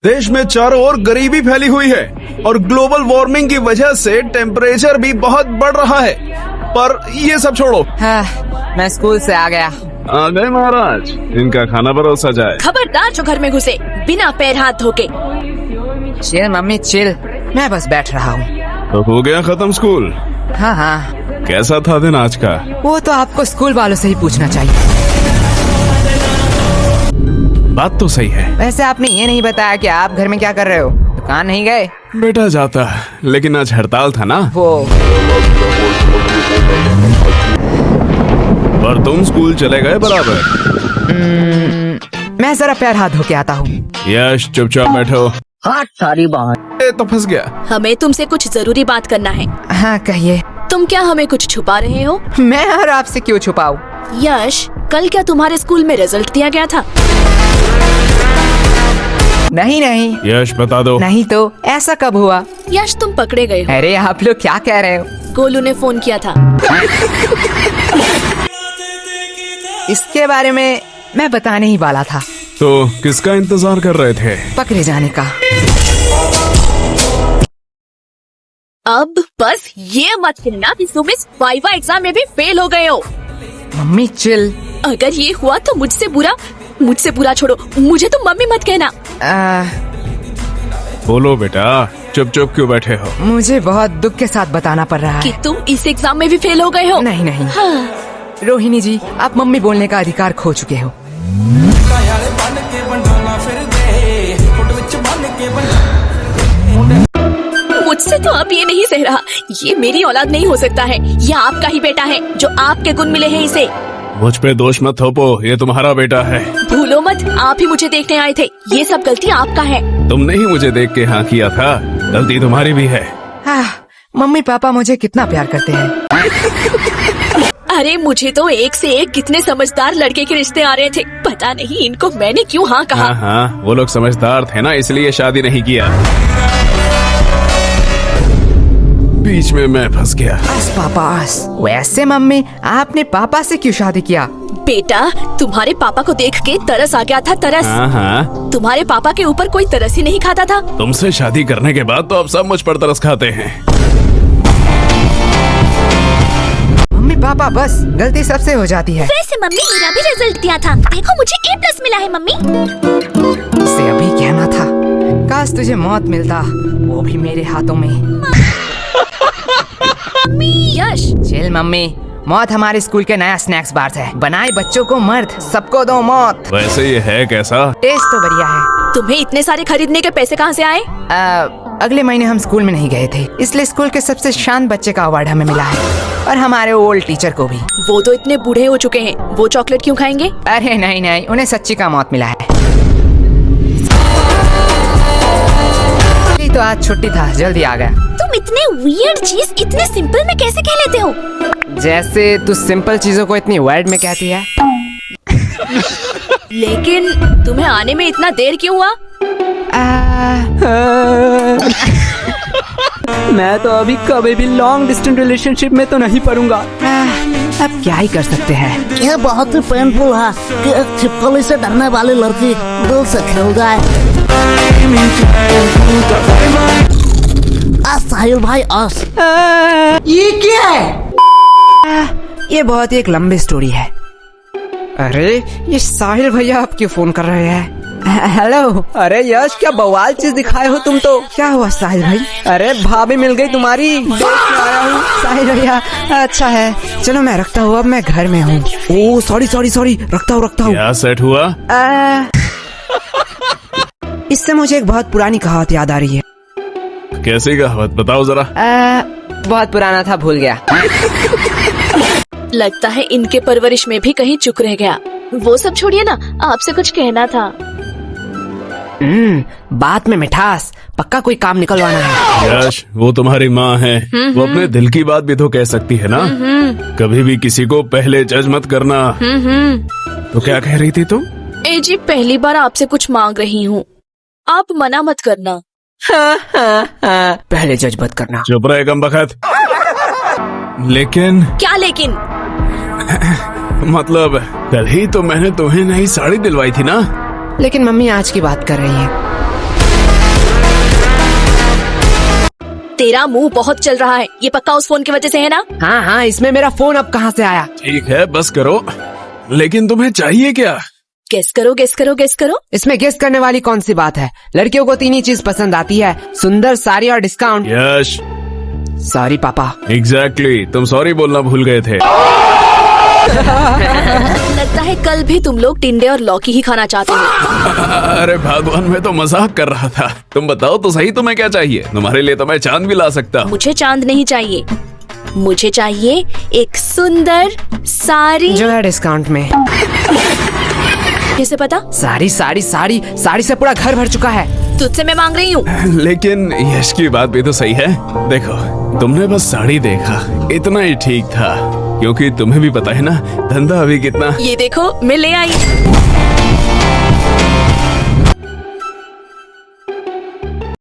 देश में चारों ओर गरीबी फैली हुई है और ग्लोबल वार्मिंग की वजह से टेम्परेचर भी बहुत बढ़ रहा है। पर ये सब छोड़ो। हाँ, मैं स्कूल से आ गया। आ गए महाराज, इनका खाना परोसा जाए। खबरदार जो घर में घुसे बिना पैर हाथ धोके। चिल मम्मी चिल, मैं बस बैठ रहा हूँ। तो हो गया खत्म स्कूल? हाँ हाँ। कैसा था दिन आज का? वो तो आपको स्कूल वालों से ही पूछना चाहिए। बात तो सही है। वैसे आपने ये नहीं बताया कि आप घर में क्या कर रहे हो? दुकान नहीं गए? बेटा जाता, लेकिन आज हड़ताल था ना। वो पर तुम स्कूल चले गए बराबर। मैं जरा पैर हाथ धो के आता हूँ। यश चुपचाप बैठो। हाँ सारी बात। तो फंस गया। हमें तुमसे कुछ जरूरी बात करना है। हाँ कहिए। तुम क्या हमें कुछ छुपा रहे हो? मैं और आपसे क्यों छुपाऊं? यश, कल क्या तुम्हारे स्कूल में रिजल्ट दिया गया था? नहीं नहीं। यश बता दो। नहीं तो ऐसा कब हुआ? यश, तुम पकड़े गए हो। अरे आप लोग क्या कह रहे हो? गोलू ने फोन किया था। इसके बारे में मैं बताने ही वाला था। तो किसका इंतजार कर रहे थे? पकड़े जाने का। अब बस ये मत कहना कि तुम इस वाइवा एग्जाम में भी फेल हो गए हो। Mummy chill. अगर ये हुआ तो मुझसे बुरा छोड़ो, मुझे तो मम्मी मत कहना। बोलो बेटा, चुप चुप क्यों बैठे हो? मुझे बहुत दुख के साथ बताना पड़ रहा कि है। तुम इस एग्जाम में भी फेल हो गए हो। नहीं नहीं। हाँ। रोहिणी जी, आप मम्मी बोलने का अधिकार खो चुके हो। मुझसे तो अब ये नहीं सह रहा। ये मेरी औलाद नहीं हो सकता है। ये आपका ही बेटा है, जो आपके गुण मिले हैं इसे। मुझ पे दोष मत थोपो, ये तुम्हारा बेटा है। भूलो मत, आप ही मुझे देखने आए थे। ये सब गलती आपका है। तुमने ही मुझे देख के हाँ किया था, गलती तुम्हारी भी है। मम्मी पापा मुझे कितना प्यार करते हैं। अरे मुझे तो एक से एक कितने समझदार लड़के के रिश्ते आ रहे थे। पता नहीं इनको मैंने क्यों हाँ कहा। हाँ, वो लोग समझदार थे ना, इसलिए शादी नहीं किया। बीच में मैं फंस गया। बस पापा बस। वैसे मम्मी, आपने पापा से क्यों शादी किया? बेटा, तुम्हारे पापा को देख के तरस आ गया था, तरस। हाँ। तुम्हारे पापा के ऊपर कोई तरस ही नहीं खाता था। तुमसे शादी करने के बाद तो अब सब मुझ पर तरस खाते हैं। मम्मी पापा बस, गलती सबसे हो जाती है। वैसे मम्मी, मेरा भी रिजल्ट दिया था। देखो मुझे A+ मिला है मम्मी। इसे अभी कहना था, काश तुझे मौत मिलता, वो भी मेरे हाथों में। यश, चिल मम्मी, मौत हमारे स्कूल के नया स्नैक्स बार है। बनाए बच्चों को मर्द, सबको दो मौत। वैसे ये है कैसा? टेस्ट तो बढ़िया है। तुम्हें इतने सारे खरीदने के पैसे कहाँ से आए? अगले महीने हम स्कूल में नहीं गए थे, इसलिए स्कूल के सबसे शांत बच्चे का अवार्ड हमें मिला है, और हमारे ओल्ड टीचर को भी। वो तो इतने बूढ़े हो चुके हैं, वो चॉकलेट क्यों खाएंगे? अरे नहीं नहीं, उन्हें सच्ची का मौत मिला है। तो आज छुट्टी था, जल्दी आ गया। तुम इतने वियर्ड चीज इतने सिंपल में कैसे कह लेते हो? जैसे तू सिंपल चीजों को इतनी वर्ड में कहती है। लेकिन तुम्हें आने में इतना देर क्यों हुआ? मैं तो अभी कभी भी लॉन्ग डिस्टेंस रिलेशनशिप में तो नहीं पड़ूंगा। अब क्या ही कर सकते हैं। यह बहुत ही पेनफुल है कि एक छिपकली से डरने वाली लड़की दिल से खेल जाए। साहिल भाई ये क्या है? ये बहुत ही एक लंबी स्टोरी है। अरे ये साहिल भैया आप क्यों फोन कर रहे हैं? हेलो। अरे यश, क्या बवाल चीज दिखाए हो तुम तो। क्या हुआ साहिल भाई? अरे भाभी मिल गई तुम्हारी, देख के आया हूँ। साहिल भैया अच्छा है, चलो मैं रखता हूँ, अब मैं घर में हूँ। ओ सॉरी, रखता हूँ। क्या सेट हुआ? इससे मुझे एक बहुत पुरानी कहावत याद आ रही है। कैसी कहावत बताओ जरा। बहुत पुराना था, भूल गया। लगता है इनके परवरिश में भी कहीं चुक रह गया। वो सब छोड़िए ना, आपसे कुछ कहना था। बात में मिठास, पक्का कोई काम निकलवाना है। यश, वो तुम्हारी माँ है, वो अपने दिल की बात भी तो कह सकती है ना। कभी भी किसी को पहले जज मत करना। तो क्या कह रही थी तुम? ए जी, पहली बार आपसे कुछ मांग रही हूँ, आप मना मत करना। पहले जज मत करना। चुप रहे कमबख्त। लेकिन क्या लेकिन? मतलब कल ही तो मैंने तुम्हें नई साड़ी दिलवाई थी ना। लेकिन मम्मी आज की बात कर रही है। तेरा मुंह बहुत चल रहा है, ये पक्का उस फोन की वजह से है ना? हाँ हाँ, इसमें मेरा फोन अब कहाँ से आया? ठीक है बस करो, लेकिन तुम्हें चाहिए क्या? गेस करो गेस करो गेस करो। इसमें गेस करने वाली कौन सी बात है? लड़कियों को 3 ही चीज पसंद आती है, सुंदर, साड़ी और डिस्काउंट। यश सॉरी पापा। एग्जैक्टली, तुम सॉरी बोलना भूल गए थे। लगता है कल भी तुम लोग टिंडे और लौकी ही खाना चाहते हो। अरे भगवान, मैं तो मजाक कर रहा था। तुम बताओ तो सही, तुम्हें क्या चाहिए? तुम्हारे लिए तो मैं चांद भी ला सकता हूँ। मुझे चांद नहीं चाहिए, मुझे चाहिए एक सुंदर साड़ी। जो है डिस्काउंट में। कैसे पता? साड़ी साड़ी साड़ी साड़ी से पूरा घर भर चुका है। तुझसे मैं मांग रही हूँ। लेकिन यश की बात भी तो सही है। देखो, तुमने बस साड़ी देखा, इतना ही ठीक था, क्योंकि तुम्हें भी पता है ना धंधा अभी कितना। ये देखो मैं ले आई।